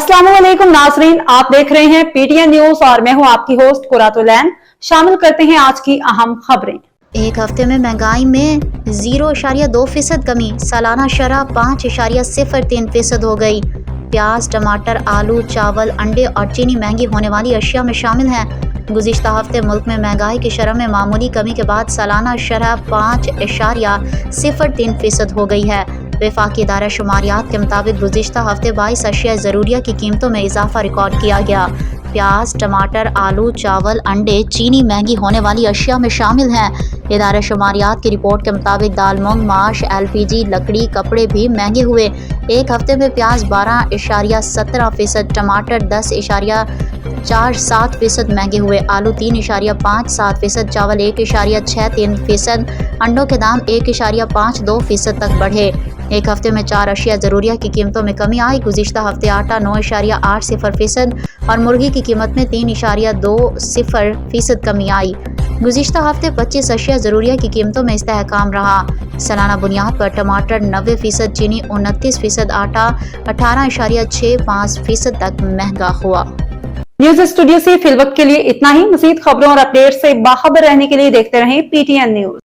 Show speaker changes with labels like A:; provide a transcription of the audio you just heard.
A: अस्सलामुअलैकुम नाजरीन, आप देख रहे हैं पीटीएन न्यूज और मैं हूं आपकी होस्ट कुरातुलैन। शामिल करते हैं आज की अहम खबरें।
B: एक हफ्ते में महंगाई में 0.2% कमी, सालाना शरह 5.03% हो गई। प्याज, टमाटर, आलू, चावल, अंडे और चीनी महंगी होने वाली अशिया में शामिल हैं। गुज़िश्ता हफ्ते मुल्क में महंगाई की शरह में मामूली कमी के बाद सालाना शरह 5.03% हो गई है। वफाकी इदारा शुमारियात के मुताबिक गुज़िश्ता हफ्ते 22 अशिया ज़रूरिया की कीमतों में इजाफा रिकॉर्ड किया गया। प्याज, टमाटर, आलू, चावल, अंडे, चीनी महंगी होने वाली अशिया में शामिल हैं। इदारा शुमारियात की रिपोर्ट के मुताबिक दाल, मूंग, माश, LPG, लकड़ी, कपड़े भी महंगे हुए। एक हफ्ते में प्याज 12.17%, टमाटर 10.47% महंगे हुए, आलू 3.57%, चावल 1.63%, अंडों के दाम 1.52% तक बढ़े। एक हफ्ते में 4 अशिया ज़रूरिया की कीमतों में कमी आई। गुज़िश्ता हफ्ते आटा 9.80% और मुर्गी की कीमत में 3.20% कमी आई। गुज़िश्ता हफ्ते 25 अशिया ज़रूरिया की कीमतों में इस्तेहकाम रहा। सालाना बुनियाद पर टमाटर 90%, चीनी 29%, आटा 18.65% तक महंगा हुआ।
A: न्यूज स्टूडियो से फिलवक्त के लिए इतना ही। मज़ीद खबरों और अपडेट से बाखबर रहने के लिए देखते रहें पीटीएन न्यूज।